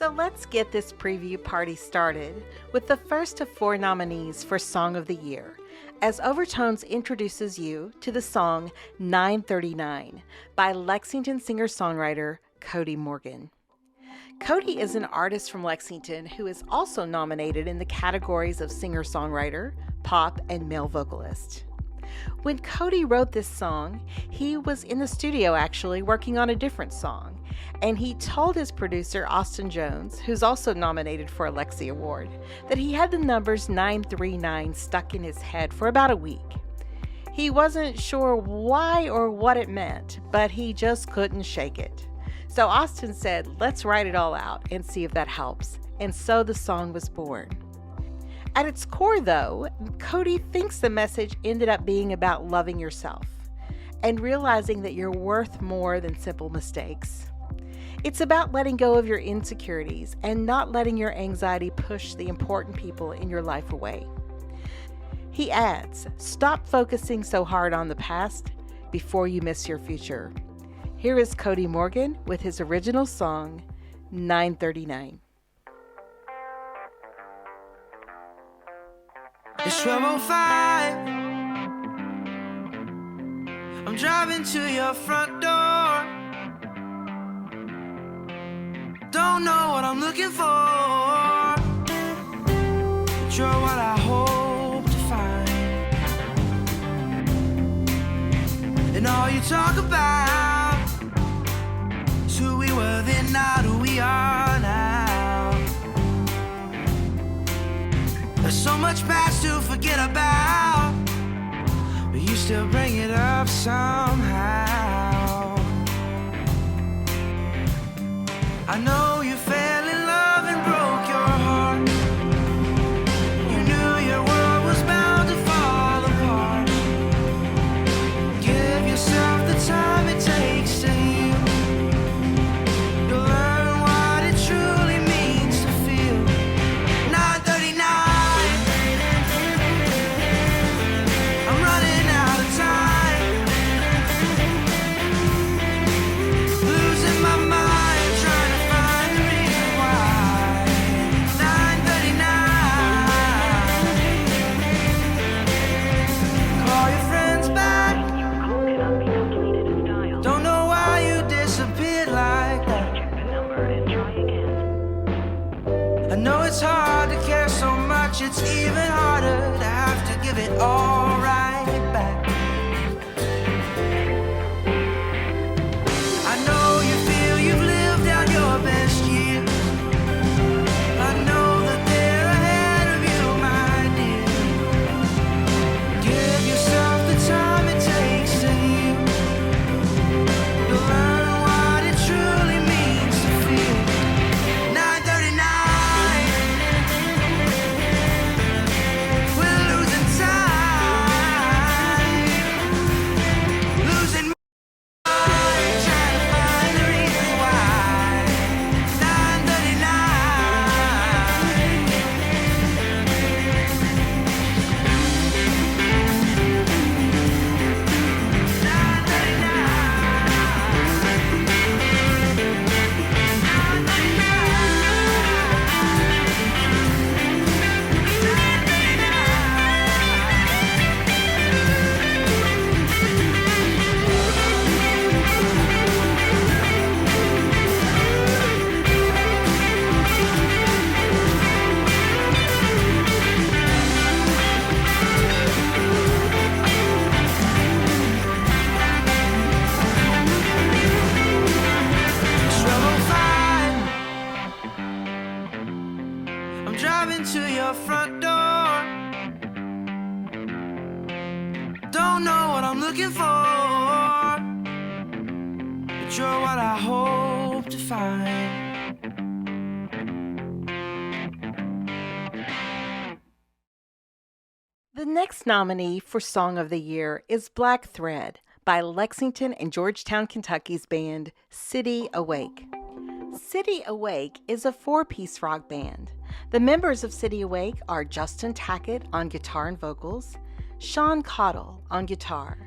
So let's get this preview party started with the first of 4 nominees for Song of the Year, as Overtones introduces you to the song 939 by Lexington singer-songwriter Cody Morgan. Cody is an artist from Lexington who is also nominated in the categories of singer-songwriter, pop, and male vocalist. When Cody wrote this song, he was in the studio actually working on a different song, and he told his producer Austin Jones, who's also nominated for a Lexi Award, that he had the numbers 939 stuck in his head for about a week. He wasn't sure why or what it meant, but he just couldn't shake it. So Austin said, let's write it all out and see if that helps. And so the song was born. At its core, though, Cody thinks the message ended up being about loving yourself and realizing that you're worth more than simple mistakes. It's about letting go of your insecurities and not letting your anxiety push the important people in your life away. He adds, stop focusing so hard on the past before you miss your future. Here is Cody Morgan with his original song, 939. It's 12:05. I'm driving to your front door. Don't know what I'm looking for, but you're what I hope to find. And all you talk about is who we were then, not who we are now. There's so much past to forget about, but you still bring it up somehow. I know you fell in love and broke your heart. You knew your world was bound to fall apart. Give yourself the time it takes to heal. You'll learn what it truly means to feel. 939. I'm running out of time. Losing my mind, trying to find the reason why. 939. Call your friends back. Don't know why you disappeared like that. I know it's hard to care so much, it's even harder to have to give it all right back. I know you feel you've lived out your best years. I know that they're ahead of you, my dear. Give yourself the time it takes to heal. You'll learn what it truly means to feel. 939. We're losing time. Losing my mind, trying to find the reason why. 12:05. I'm driving to your front door. Don't know what I'm looking for, but you're what I hope to find. The next nominee for Song of the Year is Black Thread by Lexington and Georgetown, Kentucky's band City Awake. City Awake is a 4-piece rock band. The members of City Awake are Justin Tackett on guitar and vocals, Sean Cottle on guitar,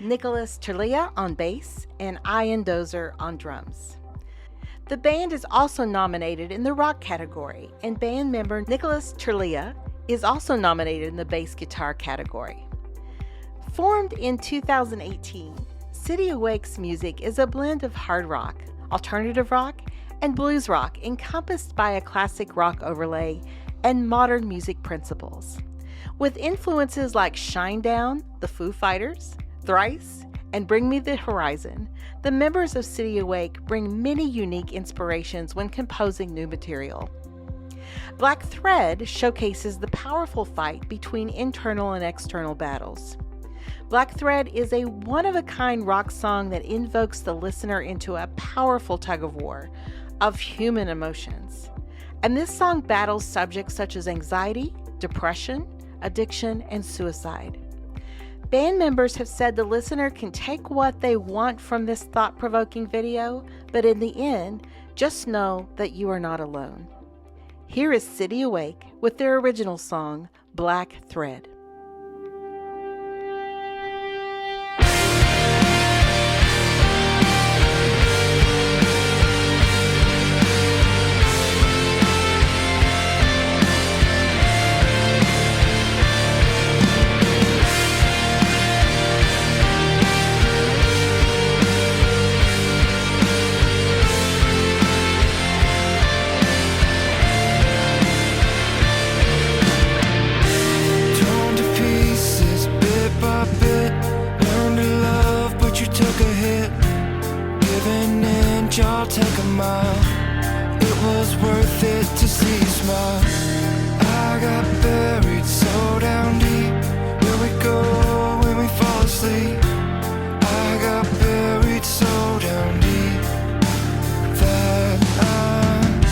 Nicholas Terlia on bass, and Ian Dozer on drums. The band is also nominated in the rock category, and band member Nicholas Terlia is also nominated in the bass guitar category. Formed in 2018, City Awake's music is a blend of hard rock, alternative rock, and blues rock encompassed by a classic rock overlay and modern music principles. With influences like Shinedown, the Foo Fighters, Thrice, and Bring Me the Horizon, the members of City Awake bring many unique inspirations when composing new material. Black Thread showcases the powerful fight between internal and external battles. Black Thread is a one-of-a-kind rock song that invokes the listener into a powerful tug-of-war of human emotions. And this song battles subjects such as anxiety, depression, addiction, and suicide. Band members have said the listener can take what they want from this thought-provoking video, but in the end, just know that you are not alone. Here is City Awake with their original song, Black Thread. Y'all take a mile. It was worth it to see you smile. I got buried so down deep. Where we go when we fall asleep. I got buried so down deep that I'm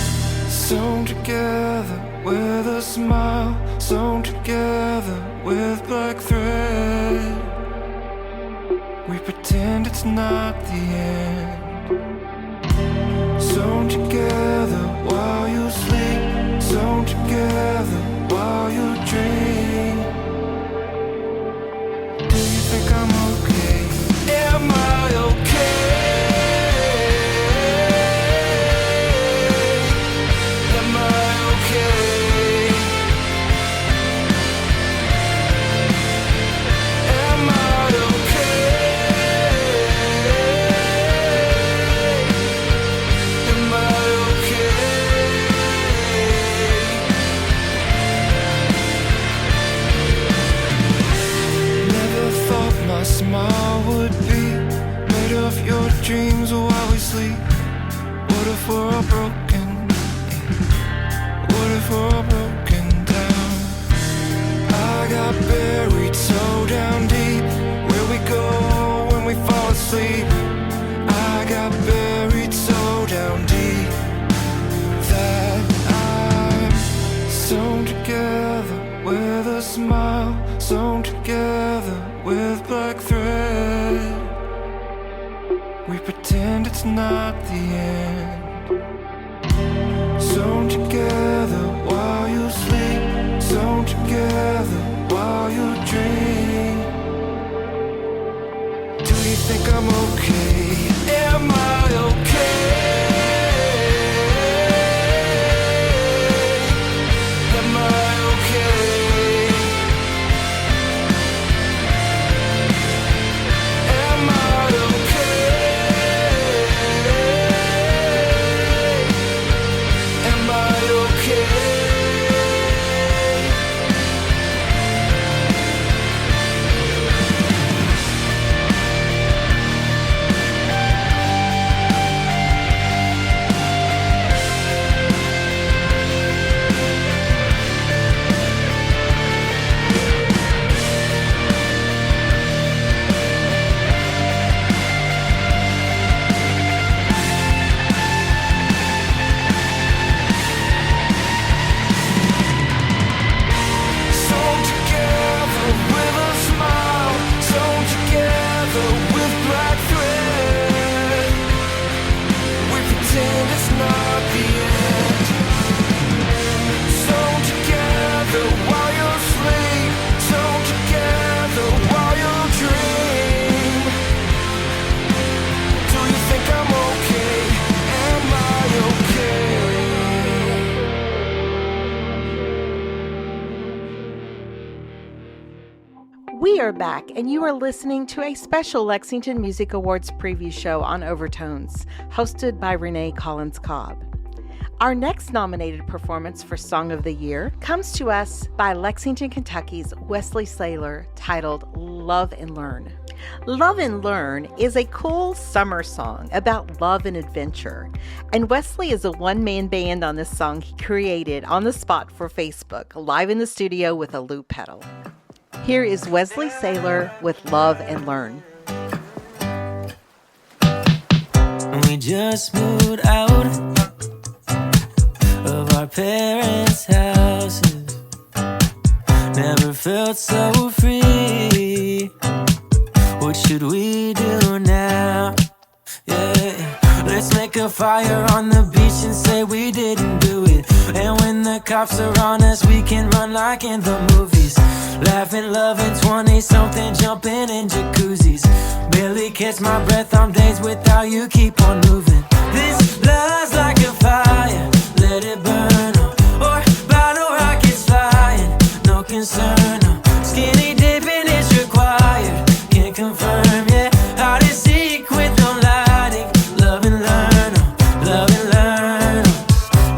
sewn together with a smile, sewn together with black thread. We pretend it's not the end. Sewn together while you sleep, sewn together while you dream. Do you think I'm okay? Am I okay? Am I okay? Am I okay? Smile would be made of your dreams while we sleep. What if we're all broken? What if we're all broken down? I got buried so down deep. Where we go when we fall asleep. I got buried so down deep that I'm sewn together with a smile, sewn together with black thread. We pretend it's not the end. Sewn together while you sleep, sewn together while you dream. Do you think I'm okay? Am I okay? Am I okay? We are back, and you are listening to a special Lexington Music Awards preview show on Overtones, hosted by Renee Collins-Cobb. Our next nominated performance for Song of the Year comes to us by Lexington, Kentucky's Wesley Saylor, titled Love and Learn. Love and Learn is a cool summer song about love and adventure, and Wesley is a one-man band on this song he created on the spot for Facebook, live in the studio with a loop pedal. Here is Wesley Saylor with Love and Learn. We just moved out of our parents' houses. Never felt so free. What should we do now? Yeah, let's make a fire on the beach and say we didn't do it. And when the cops are on us, we can run like in the movies. Laughing, loving, 20-something, jumping in jacuzzis. Barely catch my breath on days without you, keep on moving. This love's like a fire, let it burn on. Or bottle rockets flying, no concern on. Skinny dipping is required, can't confirm, yeah. How to seek with no lighting. Love and learn on, love and learn on.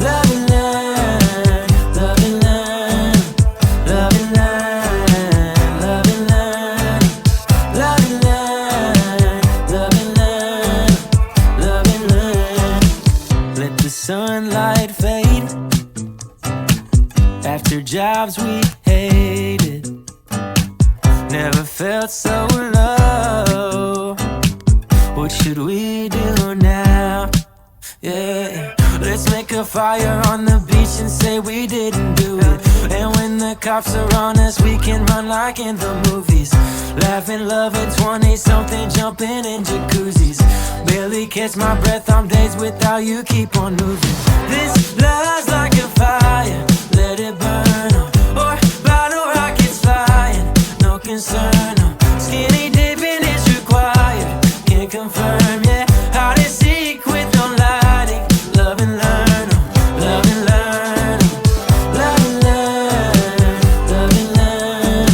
Love and learn, love and learn. Love and learn, love and learn. Love and learn, love and learn. Love and learn. Let the sunlight fade. After jobs we hated, never felt so low. What should we do now? Yeah, let's make a fire on the beach and say we didn't do it. And when the cops are on us, we can run like in the movies. Laughing, loving, 20-something, jumping in jacuzzis. Barely catch my breath on days without you, keep on moving. This love's like a fire, let it burn on. Or bottle rockets flying, no concern on. Skinny dipping is required, can't confirm, yeah. How to seek with no lighting. Love and learn on, love and learn on. Love and learn, love and learn.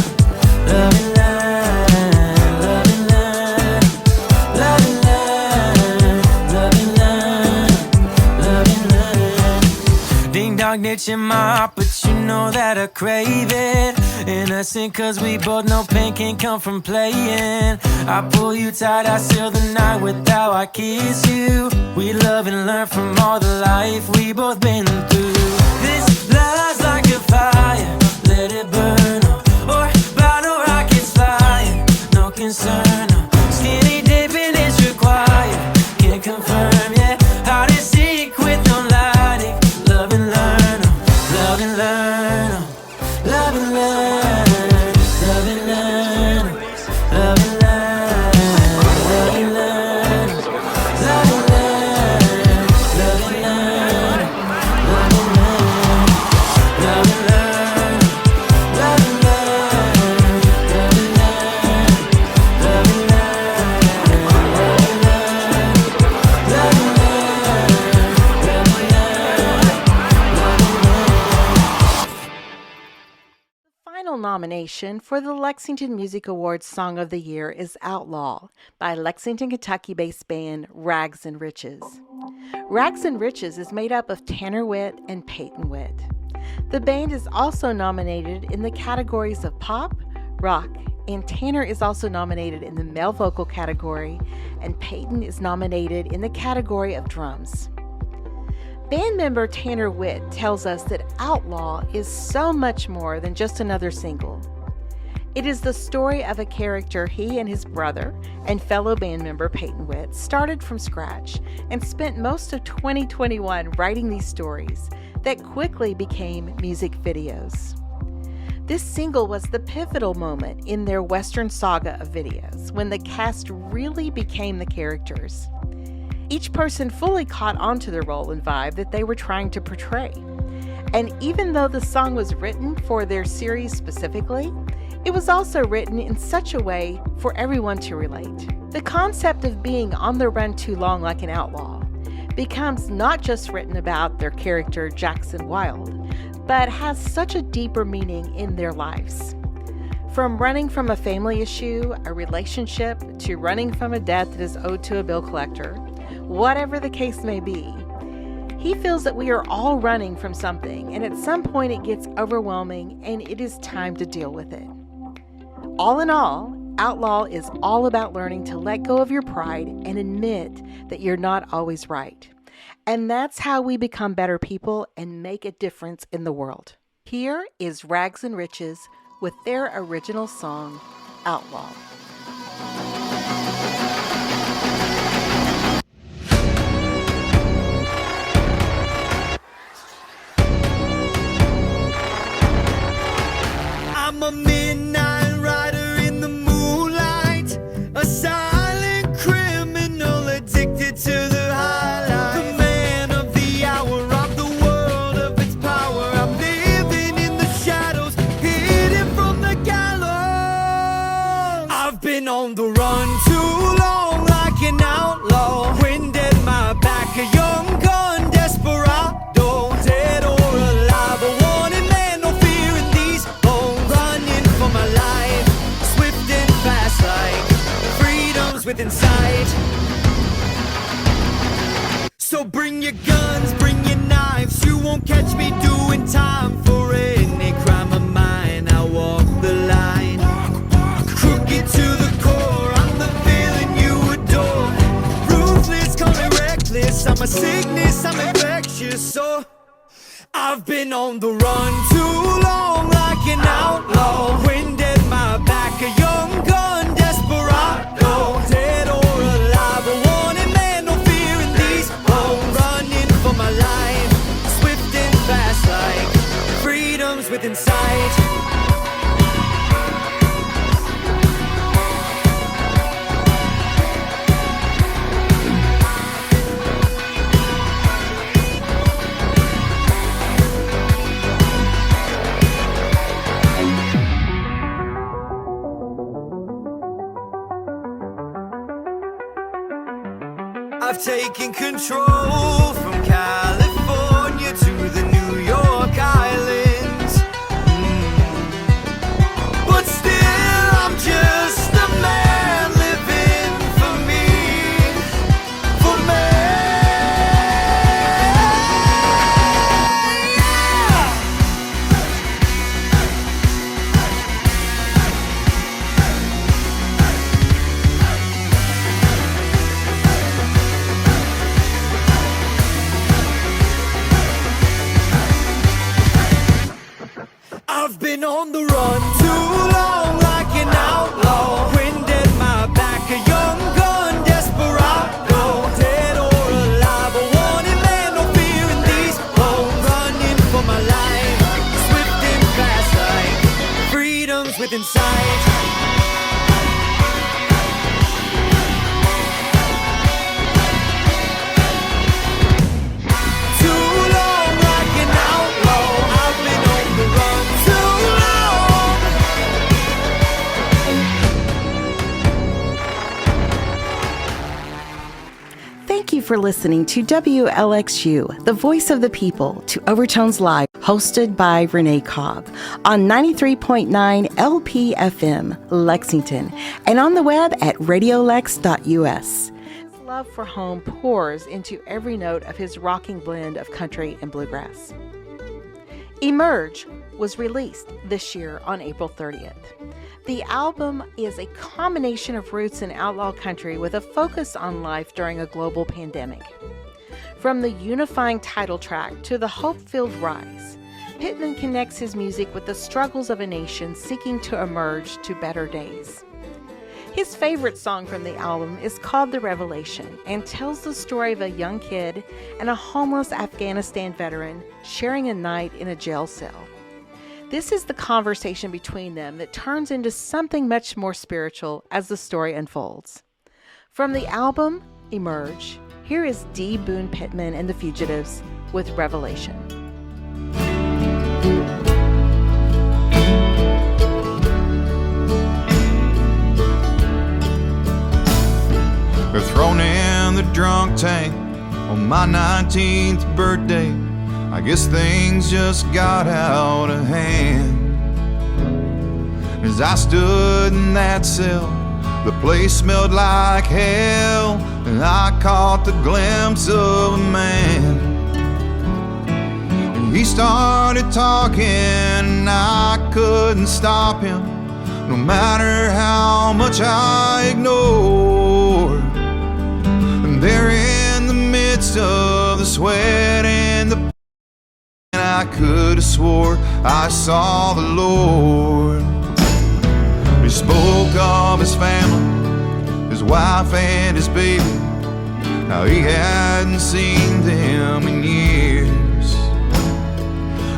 Love and learn, love and learn. Love and learn, love and learn. Love and learn. Ding dong ditching my heart, but you know that I crave it. Innocent cause we both know pain can come from playing. I pull you tight, I seal the night with how I kiss you. We love and learn from all the life we both been through. This love's like a fire, let it burn on. Or bottle rockets flying, no concern on. Skinny dipping is required, can't confirm, yeah. How to seek with no lighting. Love and learn on, love and learn on. Love and learn, love and learn, love and learn, love and learn, love and learn, love and learn, love and learn, love and learn, love and learn, love and learn, love and Final nomination for the Lexington Music Awards Song of the Year is Outlaw by Lexington, Kentucky-based band Rags and Riches. Rags and Riches is made up of Tanner Witt and Peyton Witt. The band is also nominated in the categories of pop, rock, and Tanner is also nominated in the male vocal category, and Peyton is nominated in the category of drums. Band member Tanner Witt tells us that Outlaw is so much more than just another single. It is the story of a character he and his brother and fellow band member Peyton Witt started from scratch and spent most of 2021 writing these stories that quickly became music videos. This single was the pivotal moment in their Western saga of videos when the cast really became the characters. Each person fully caught onto the role and vibe that they were trying to portray. And even though the song was written for their series specifically, it was also written in such a way for everyone to relate. The concept of being on the run too long like an outlaw becomes not just written about their character Jackson Wilde, but has such a deeper meaning in their lives. From running from a family issue, a relationship, to running from a debt that is owed to a bill collector, whatever the case may be, he feels that we are all running from something, and at some point it gets overwhelming and it is time to deal with it. All in all, Outlaw is all about learning to let go of your pride and admit that you're not always right. And that's how we become better people and make a difference in the world. Here is Rags and Riches with their original song, Outlaw. I'm a midnight rider in the moonlight, a silent criminal addicted to the highlight. The man of the hour, robbed the world of its power. I'm living in the shadows, hidden from the gallows. I've been on the run too long, like an outlaw. Wind at my back, a young gun desperado, dead or alive. A wanted man, no fear in these bones. Running for my life, swift and fast like freedom's within sight. So bring your guns, bring your knives. You won't catch me doing time for any crime of mine. I walk the line, crooked to the core. I'm the villain you adore. Ruthless, call me reckless. I'm a sickness, I'm infectious. So I've been on the run too long, like an outlaw. Wind at my back, a young gun desperado, dead or alive. A wanted man, no fear in these bones. Running for my life, swift and fast like freedom's within sight. I've taken control from California to the New York Islands. But still, I'm just a man living for me, for me. I've been on the run too long, like an outlaw. Wind at my back, a young gun desperado, dead or alive. A wanted man, no fear in these bones. Running for my life, swift and fast like freedom's within sight. Too long, like an outlaw. I've been on the run too long. Thank you for listening to WLXU, the voice of the people, to Overtones Live, hosted by Renee Cobb on 93.9 LPFM, Lexington, and on the web at radiolex.us. His love for home pours into every note of his rocking blend of country and bluegrass. Emerge was released this year on April 30th. The album is a combination of roots in outlaw country with a focus on life during a global pandemic. From the unifying title track to the hope-filled rise, Pittman connects his music with the struggles of a nation seeking to emerge to better days. His favorite song from the album is called The Revelation and tells the story of a young kid and a homeless Afghanistan veteran sharing a night in a jail cell. This is the conversation between them that turns into something much more spiritual as the story unfolds. From the album Emerge, here is D. Boone Pittman and the Fugitives with Revelation. They're thrown in the drunk tank on my 19th birthday. I guess things just got out of hand. As I stood in that cell, the place smelled like hell, and I caught the glimpse of a man. And he started talking, and I couldn't stop him, no matter how much I ignored. And there in the midst of the sweat and the pain, I could have swore I saw the Lord. He spoke of his family, his wife and his baby, how he hadn't seen them in years.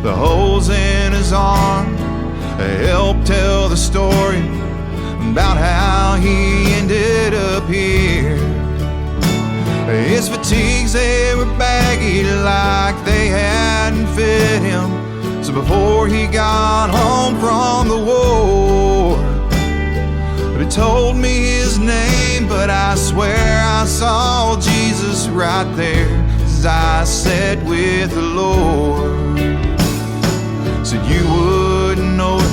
The holes in his arm helped tell the story about how he ended up here. His fatigues, they were baggy like they hadn't fit him. So before he got home from the war, he told me his name, but I swear I saw Jesus right there as I sat with the Lord. Said you wouldn't know it,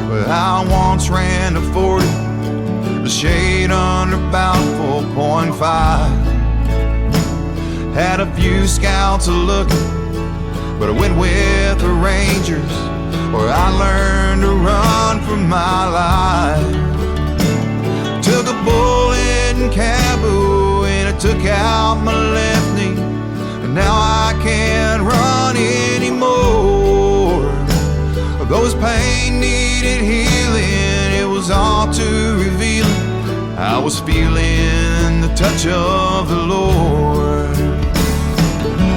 but I once ran to 40, the shade under about 4.5. Had a few scouts looking, but I went with the Rangers, where I learned to run for my life. Took a bullet in Kabul and it took out my left knee, and now I can't run anymore. Those pain needed healing, it was all too revealing. I was feeling the touch of the Lord.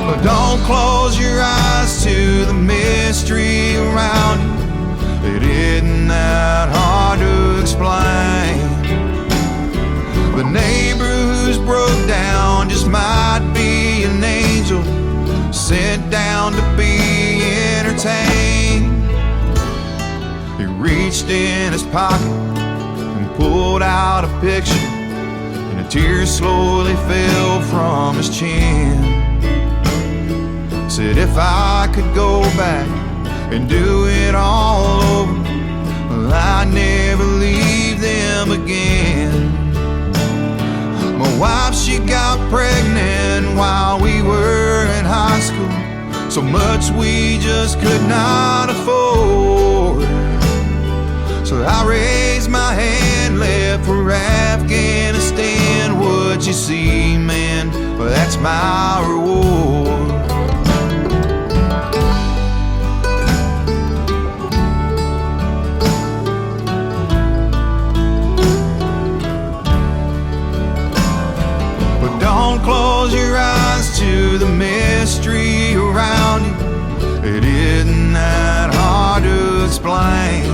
But don't close your eyes to the mystery around you. It isn't that hard to explain. The neighbor who's broke down just might be an angel sent down to be entertained. He reached in his pocket and pulled out a picture, and a tear slowly fell from his chin. Said if I could go back and do it all over, well, I'd never leave them again. My wife, she got pregnant while we were in high school, so much we just could not afford. So I raised my hand, left for Afghanistan. What you see, man, well, that's my reward. Don't close your eyes to the mystery around you. It isn't that hard to explain.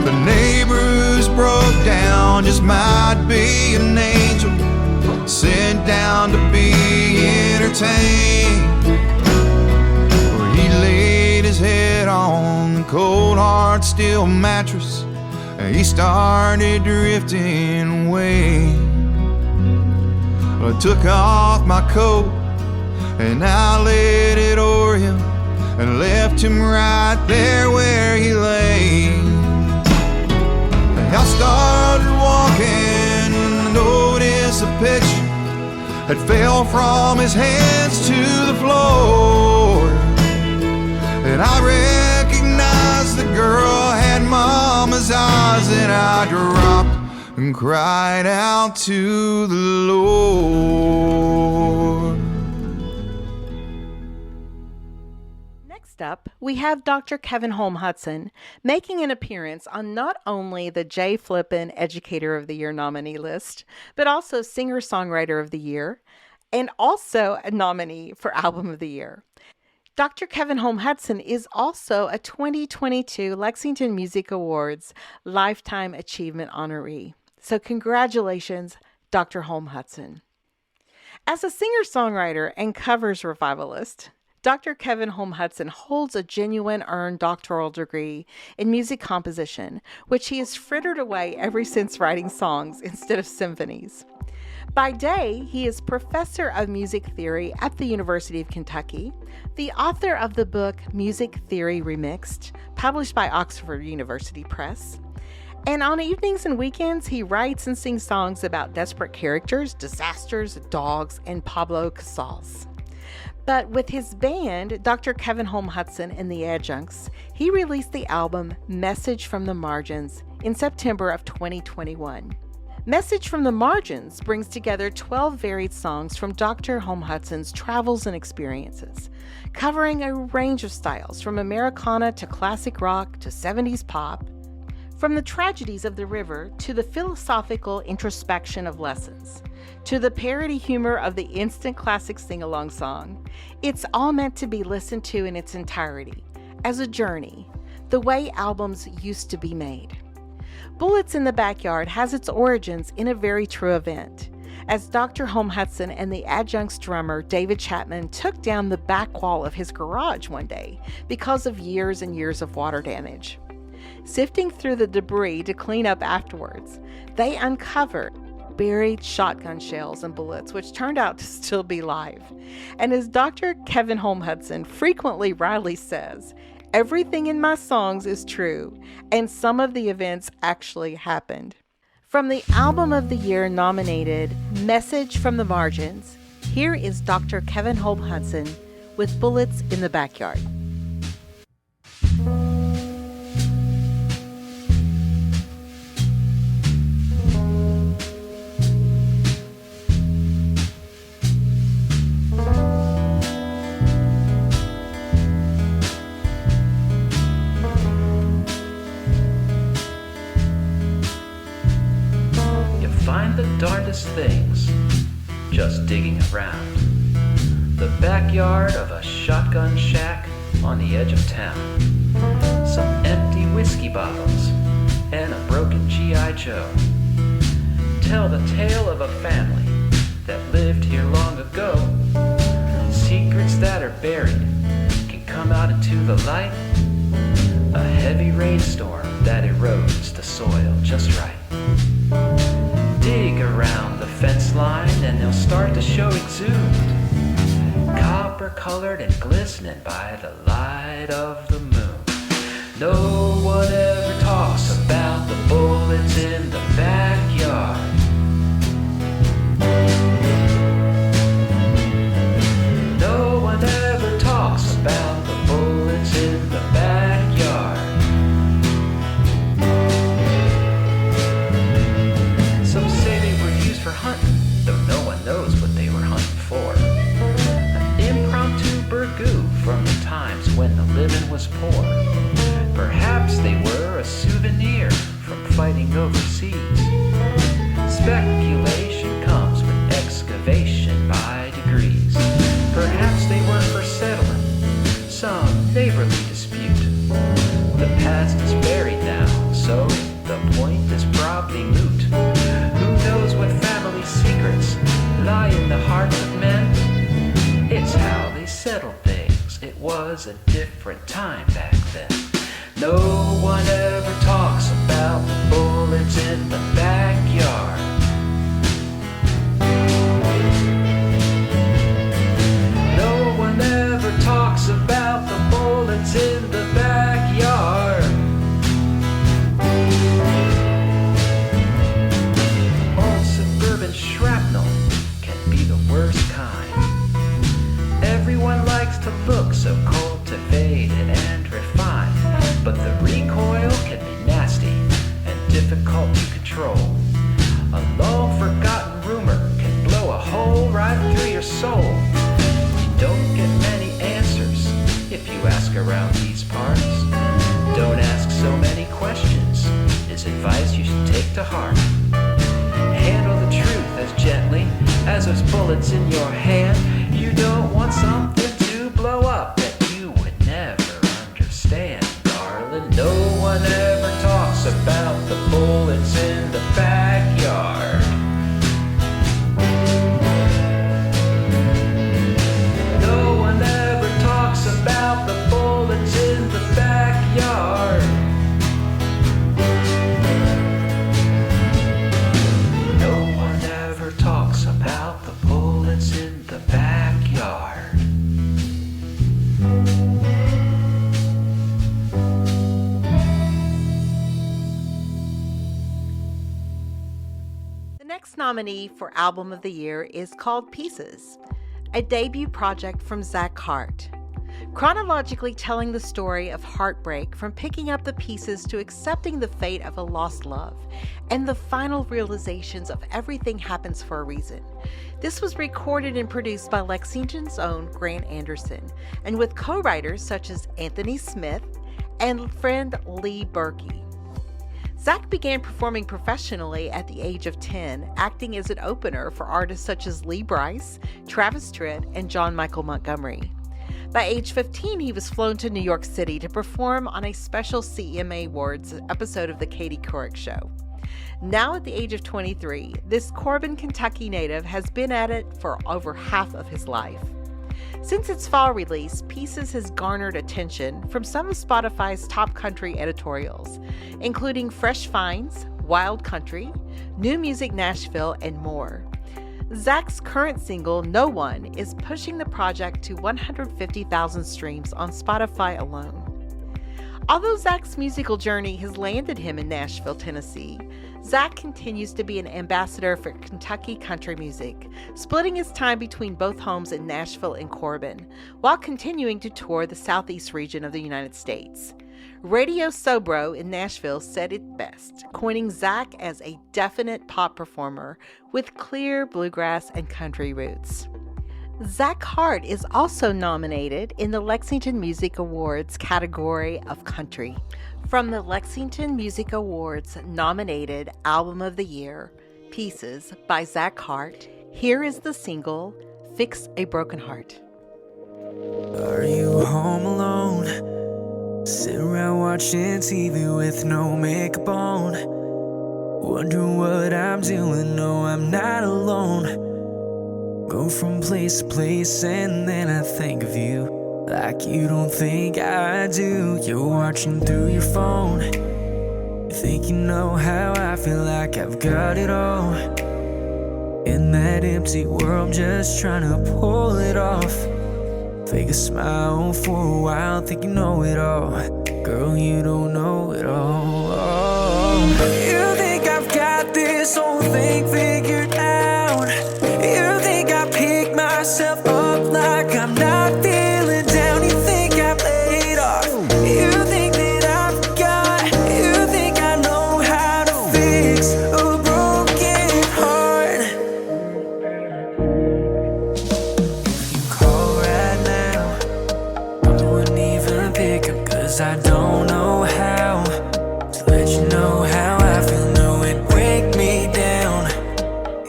The neighbor who's broke down just might be an angel sent down to be entertained. Well, he laid his head on the cold hard steel mattress, and he started drifting away. I took off my coat and I laid it over him and left him right there where he lay. And I started walking and noticed a picture had fell from his hands to the floor. And I recognized the girl had mama's eyes, and I dropped and cried out to the Lord. Next up, we have Dr. Kevin Holm Hudson making an appearance on not only the J. Flippin Educator of the Year nominee list, but also Singer-Songwriter of the Year, and also a nominee for Album of the Year. Dr. Kevin Holm Hudson is also a 2022 Lexington Music Awards Lifetime Achievement honoree. So congratulations, Dr. Holm Hudson. As a singer-songwriter and covers revivalist, Dr. Kevin Holm Hudson holds a genuine earned doctoral degree in music composition, which he has frittered away ever since writing songs instead of symphonies. By day, he is professor of music theory at the University of Kentucky, the author of the book Music Theory Remixed, published by Oxford University Press. And on evenings and weekends, he writes and sings songs about desperate characters, disasters, dogs, and Pablo Casals. But with his band, Dr. Kevin Holm Hudson and the Adjuncts, he released the album Message from the Margins in September of 2021. Message from the Margins brings together 12 varied songs from Dr. Holm Hudson's travels and experiences, covering a range of styles from Americana to classic rock to 70s pop, from the tragedies of the river to the philosophical introspection of lessons, to the parody humor of the instant classic sing-along song. It's all meant to be listened to in its entirety, as a journey, the way albums used to be made. Bullets in the Backyard has its origins in a very true event, as Dr. Holm Hudson and the Adjuncts drummer David Chapman took down the back wall of his garage one day because of years and years of water damage. Sifting through the debris to clean up afterwards, they uncovered buried shotgun shells and bullets, which turned out to still be live. And as Dr. Kevin Holm Hudson frequently wryly says, everything in my songs is true, and some of the events actually happened. From the Album of the Year nominated Message from the Margins, here is Dr. Kevin Holm Hudson with Bullets in the Backyard. Find the darndest things just digging around the backyard of a shotgun shack on the edge of town. Some empty whiskey bottles and a broken G.I. Joe tell the tale of a family that lived here long ago. Secrets that are buried can come out into the light. A heavy rainstorm that erodes the soil just right. Dig around the fence line and they'll start to show exhumed, copper colored and glistening by the light of the moon. No one ever talks about the bullets in the backyard. No one ever talks about the bullets in the backyard. Some say they were used for hunting, though no one knows what they were hunting for. An impromptu burgoo from the times when the living was poor. Perhaps they were a souvenir from fighting overseas. Speculation comes with excavation by degrees. Perhaps they were for settling some neighborly dispute. The past is buried now, so the point is probably moot. Who knows what family secrets lie in the hearts of men? It's how they settled things. It was a different time back then. No one ever talks about the bullets in the backyard. No one ever talks about the bullets in the backyard. Old suburban shrapnel can be the worst kind. Everyone likes to look so cultivated and refined, but the recoil can be nasty and difficult to control. A long-forgotten rumor can blow a hole right through your soul. You don't get many answers if you ask around these parts. Don't ask so many questions is advice you should take to heart. Handle the truth as gently as those bullets in your hand. You don't want something to blow up that you would never understand, darling. No one ever talks about the bullets in the backyard. No one ever talks about the bullets in the backyard. No one ever talks about the bullets in the backyard. next nominee for Album of the Year is called Pieces, a debut project from Zac Hart, chronologically telling the story of heartbreak from picking up the pieces to accepting the fate of a lost love and the final realizations of everything happens for a reason. This was recorded and produced by Lexington's own Grant Anderson and with co-writers such as Anthony Smith and friend Lee Berkey. Zac began performing professionally at the age of 10, acting as an opener for artists such as Lee Brice, Travis Tritt, and John Michael Montgomery. By age 15, he was flown to New York City to perform on a special CMA Awards episode of The Katie Couric Show. Now at the age of 23, this Corbin, Kentucky native has been at it for over half of his life. Since its fall release, Pieces has garnered attention from some of Spotify's top country editorials, including Fresh Finds, Wild Country, New Music Nashville, and more. Zac's current single, No One, is pushing the project to 150,000 streams on Spotify alone. Although Zac's musical journey has landed him in Nashville, Tennessee, Zac continues to be an ambassador for Kentucky country music, splitting his time between both homes in Nashville and Corbin, while continuing to tour the southeast region of the United States. Radio Sobro in Nashville said it best, coining Zac as a definite pop performer with clear bluegrass and country roots. Zac Hart is also nominated in the Lexington Music Awards category of country. From the Lexington Music Awards nominated Album of the Year, Pieces by Zac Hart, here is the single, Fix a Broken Heart. Are you home alone? Sit around watching TV with no makeup on. Wondering what I'm doing, no, I'm not alone. Go from place to place and then I think of you like you don't think I do. You're watching through your phone. You think you know how I feel like I've got it all. In that empty world, I'm just trying to pull it off. Fake a smile for a while, think you know it all. Girl, you don't know it all. You think I've got this whole thing figured out. You think I pick myself up like I'm not feeling down. You think I played off. You think that I've got. You think I know how to fix a broken heart. If you call right now, I wouldn't even pick up, 'cause I don't know how to let you know how I feel. No, it break me down.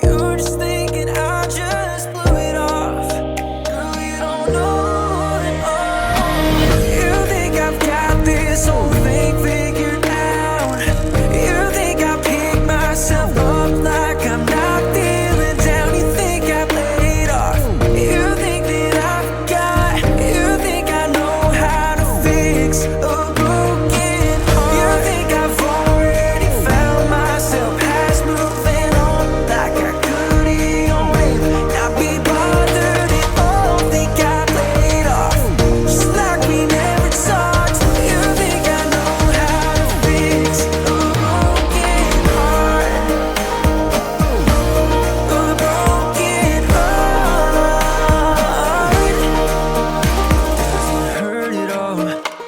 You're just thinking I just blew it off. Girl, you don't know it all. You think I've got this whole thing figured out. You think I pick myself up like I'm not feeling down. You think I played off. You think that I've got. You think I know how to fix a broken heart. You think I've already found myself past moving on like I could even not be bothered at all. Think I played off just like we never talked. You think I know how to fix a broken heart. A broken heart. Doesn't hurt at all.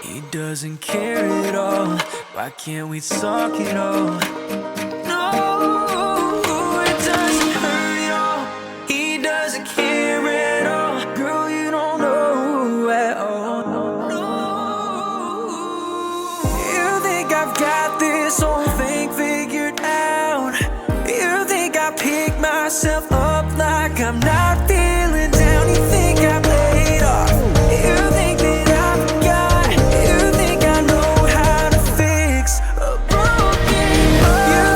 He doesn't care at all. Why can't we talk it all? No, it doesn't hurt at all. He doesn't care at all. Girl, you don't know at all. No. You think I've got this whole thing figured out. You think I pick myself up like I'm not feeling down. You think I played off. You think that I've got. You think I know how to fix a broken heart. You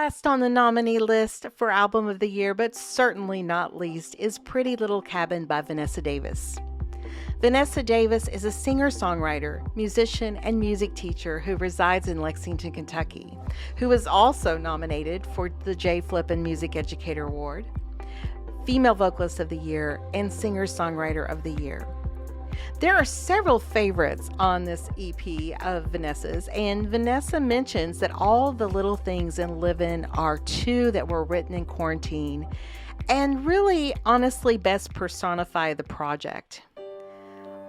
Last on the nominee list for Album of the Year, but certainly not least, is Pretty Little Cabin by Vanessa Davis. Vanessa Davis is a singer-songwriter, musician, and music teacher who resides in Lexington, Kentucky, who is also nominated for the J. Flippin Music Educator Award, Female Vocalist of the Year, and Singer-Songwriter of the Year. There are several favorites on this EP of Vanessa's, and Vanessa mentions that all the little things in Livin' are two that were written in quarantine and really honestly best personify the project.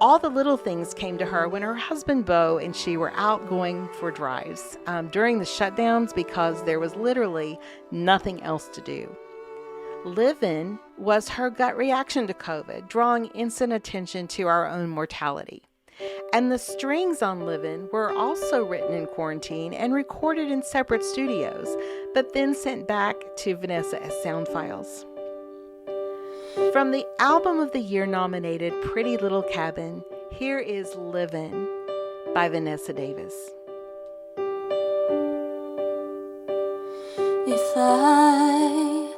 All the little things came to her when her husband Bo and she were out going for drives during the shutdowns because there was literally nothing else to do. Livin' was her gut reaction to COVID, drawing instant attention to our own mortality. And the strings on Livin' were also written in quarantine and recorded in separate studios, but then sent back to Vanessa as sound files. From the Album of the Year nominated Pretty Little Cabin, here is Livin' by Vanessa Davis. If I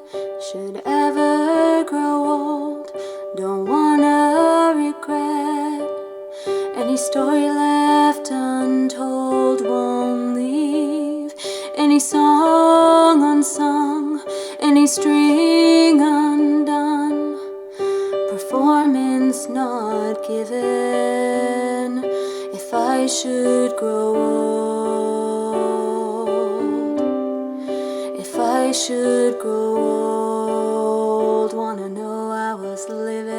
should ever grow old, don't wanna regret any story left untold, won't leave any song unsung, any string undone, performance not given. If I should grow old, if I should grow old, wanna know I was living.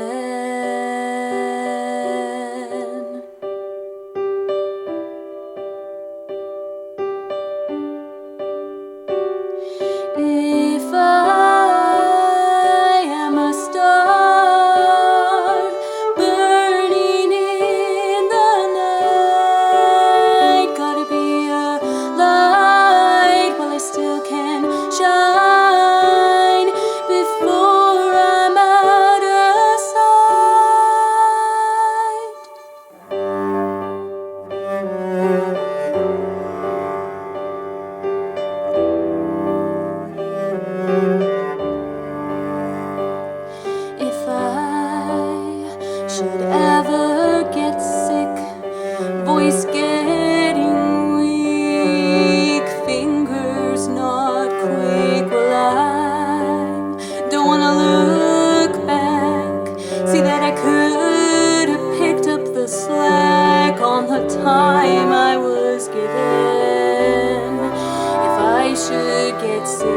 If I am a star burning in the night, gotta be a light while I still can shine before I'm out of sight. If I should ever get sick, voice getting weak, fingers not quick, well, I don't wanna look back, see that I could have picked up the slack on the time I was given. If I should get sick,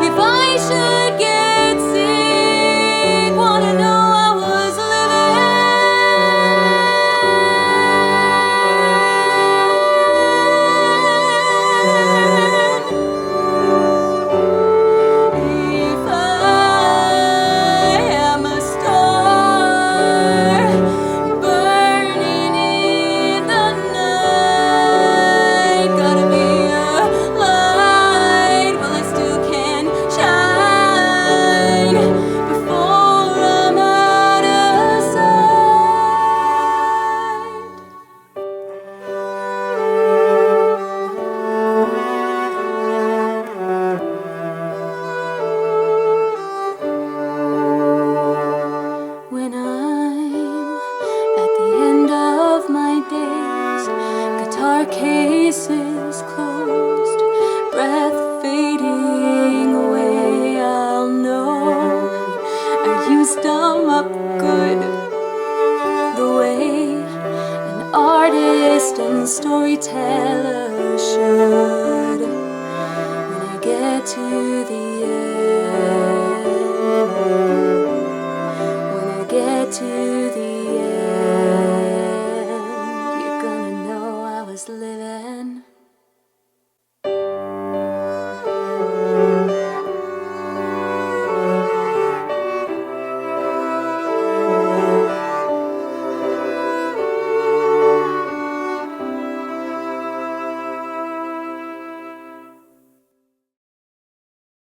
if I should get sick, wanna know I was living. If I am a star burning in the night, gotta be a light while I still can shine before I'm out of sight. When I'm at the end of my days, guitar cases closed, breath fading away, I'll know I used them up good, the way an artist and storyteller should. When I get to the